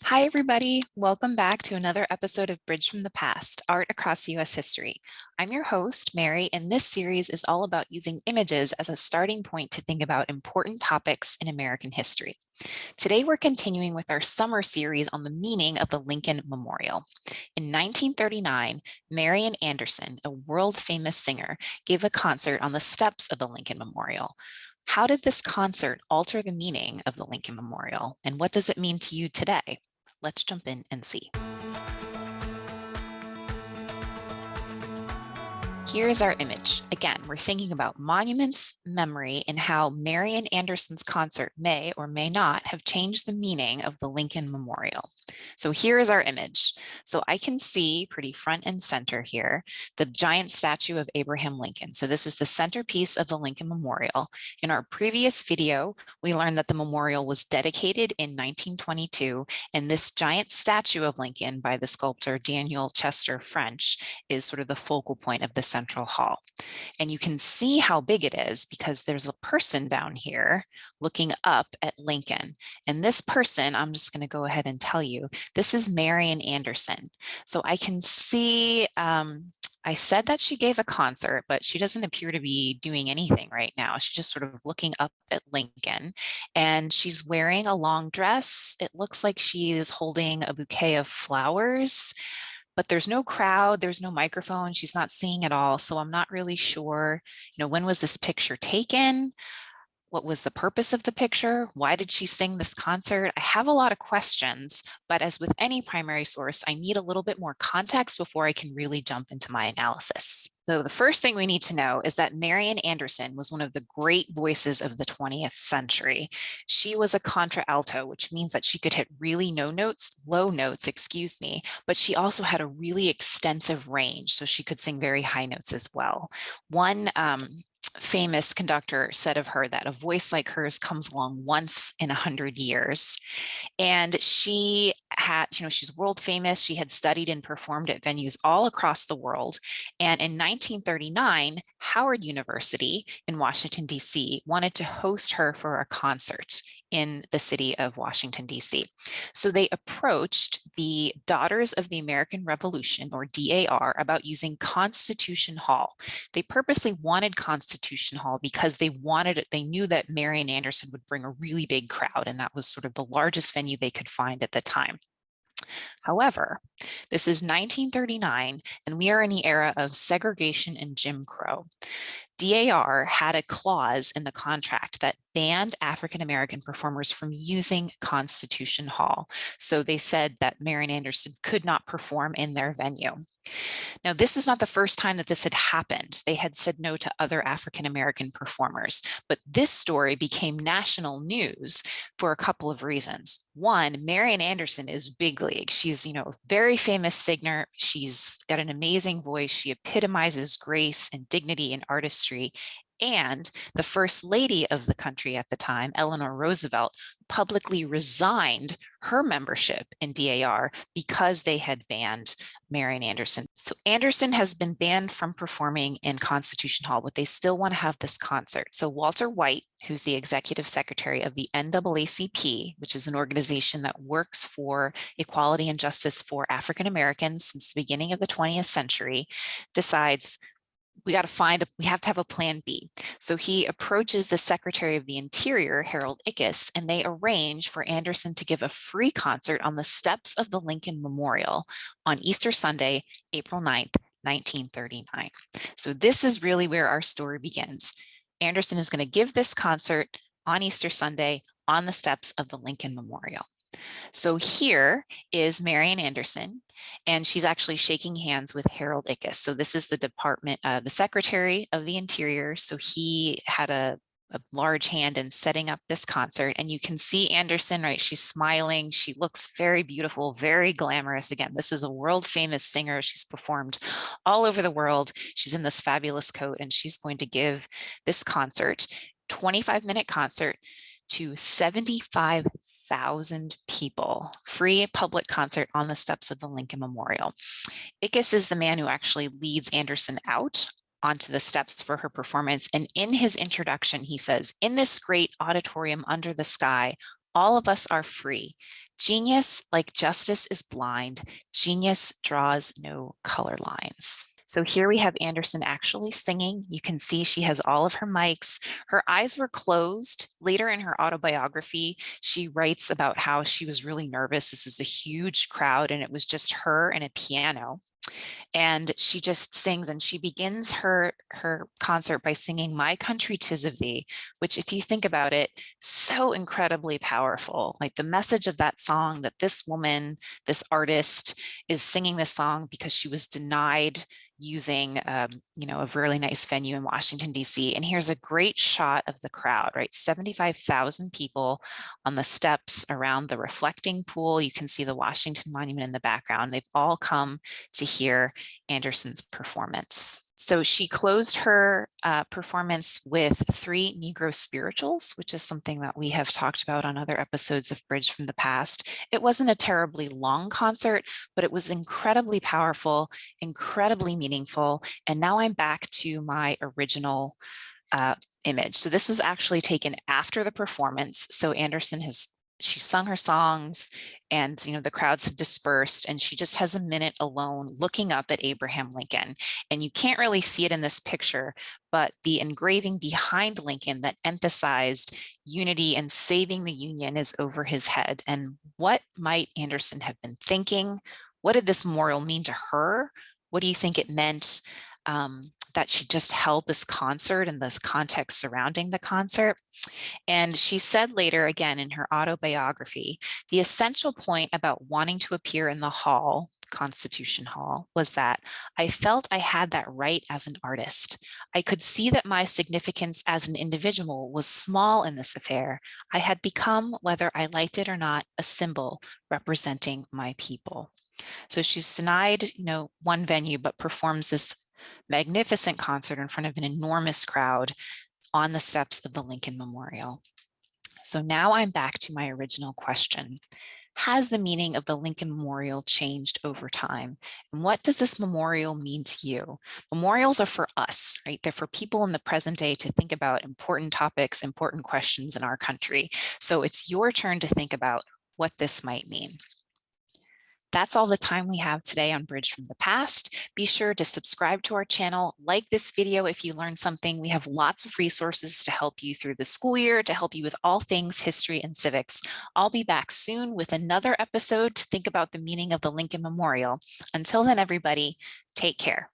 Hi, everybody. Welcome back to another episode of Bridge from the Past, Art Across U.S. History. I'm your host, Mary, and this series is all about using images as a starting point to think about important topics in American history. Today, we're continuing with our summer series on the meaning of the Lincoln Memorial. In 1939, Marian Anderson, a world-famous singer, gave a concert on the steps of the Lincoln Memorial. How did this concert alter the meaning of the Lincoln Memorial, and what does it mean to you today? Let's jump in and see. Here's our image. Again, we're thinking about monuments, memory, and how Marian Anderson's concert may or may not have changed the meaning of the Lincoln Memorial. So here is our image. So I can see pretty front and center here, the giant statue of Abraham Lincoln. So this is the centerpiece of the Lincoln Memorial. In our previous video, we learned that the memorial was dedicated in 1922, and this giant statue of Lincoln by the sculptor Daniel Chester French is sort of the focal point of the central hall. And you can see how big it is because there's a person down here looking up at Lincoln. And this person, I'm just going to go ahead and tell you, this is Marian Anderson. So I can see, I said that she gave a concert, but she doesn't appear to be doing anything right now. She's just sort of looking up at Lincoln, and she's wearing a long dress. It looks like she is holding a bouquet of flowers, but there's no crowd, there's no microphone, she's not singing at all. So I'm not really sure, when was this picture taken? What was the purpose of the picture? Why did she sing this concert? I have a lot of questions, but as with any primary source, I need a little bit more context before I can really jump into my analysis. So the first thing we need to know is that Marian Anderson was one of the great voices of the 20th century. She was a contralto, which means that she could hit really low notes, but she also had a really extensive range, so she could sing very high notes as well. One famous conductor said of her that a voice like hers comes along once in 100 years. And she had, she's world famous. She had studied and performed at venues all across the world. And in 1939, Howard University in Washington, D.C. wanted to host her for a concert in the city of Washington, D.C. So they approached the Daughters of the American Revolution, or DAR, about using Constitution Hall. They purposely wanted Constitution Hall because they knew that Marian Anderson would bring a really big crowd, and that was sort of the largest venue they could find at the time. However, this is 1939, and we are in the era of segregation and Jim Crow. DAR had a clause in the contract that banned African-American performers from using Constitution Hall. So they said that Marian Anderson could not perform in their venue. Now, this is not the first time that this had happened. They had said no to other African-American performers, but this story became national news for a couple of reasons. One, Marian Anderson is big league. She's, a very famous singer. She's got an amazing voice. She epitomizes grace and dignity and artistry. And the first lady of the country at the time, Eleanor Roosevelt, publicly resigned her membership in DAR because they had banned Marian Anderson. So Anderson has been banned from performing in Constitution Hall, but they still want to have this concert. So Walter White, who's the executive secretary of the NAACP, which is an organization that works for equality and justice for African Americans since the beginning of the 20th century, decides we have to have a plan B. So he approaches the Secretary of the Interior, Harold Ickes, and they arrange for Anderson to give a free concert on the steps of the Lincoln Memorial on Easter Sunday, April 9th, 1939. So this is really where our story begins. Anderson is going to give this concert on Easter Sunday on the steps of the Lincoln Memorial. So here is Marian Anderson, and she's actually shaking hands with Harold Ickes. So this is the Secretary of the Interior. So he had a large hand in setting up this concert, and you can see Anderson, right? She's smiling. She looks very beautiful, very glamorous. Again, this is a world famous singer. She's performed all over the world. She's in this fabulous coat, and she's going to give this concert, 25-minute concert, to 75,000 people, free public concert on the steps of the Lincoln Memorial. Ickes is the man who actually leads Anderson out onto the steps for her performance. And in his introduction, he says, "In this great auditorium under the sky, All of us are free. Genius, like justice, is blind. Genius draws no color lines. So here we have Anderson actually singing. You can see she has all of her mics. Her eyes were closed. Later in her autobiography, she writes about how she was really nervous. This was a huge crowd and it was just her and a piano. And she just sings, and she begins her concert by singing My Country 'Tis of Thee, which, if you think about it, so incredibly powerful. Like the message of that song, that this woman, this artist, is singing this song because she was denied using a really nice venue in Washington, D.C. And here's a great shot of the crowd, right? 75,000 people on the steps around the reflecting pool. You can see the Washington Monument in the background. They've all come to hear Anderson's performance. So she closed her performance with 3 Negro spirituals, which is something that we have talked about on other episodes of Bridge from the Past. It wasn't a terribly long concert, but it was incredibly powerful, incredibly meaningful. And now I'm back to my original image. So this was actually taken after the performance. So she sung her songs and the crowds have dispersed, and she just has a minute alone looking up at Abraham Lincoln. And you can't really see it in this picture, but the engraving behind Lincoln that emphasized unity and saving the Union is over his head. And what might Anderson have been thinking? What did this memorial mean to her? What do you think it meant that she just held this concert and this context surrounding the concert? And she said later, again in her autobiography, the essential point about wanting to appear in the hall, Constitution Hall, was that I felt I had that right as an artist. I could see that my significance as an individual was small in this affair. I had become, whether I liked it or not, a symbol representing my people. So she's denied, one venue, but performs this magnificent concert in front of an enormous crowd on the steps of the Lincoln Memorial. So now I'm back to my original question. Has the meaning of the Lincoln Memorial changed over time? And what does this memorial mean to you? Memorials are for us, right? They're for people in the present day to think about important topics, important questions in our country. So it's your turn to think about what this might mean. That's all the time we have today on Bridge from the Past. Be sure to subscribe to our channel, like this video if you learned something. We have lots of resources to help you through the school year, to help you with all things history and civics. I'll be back soon with another episode to think about the meaning of the Lincoln Memorial. Until then, everybody, take care.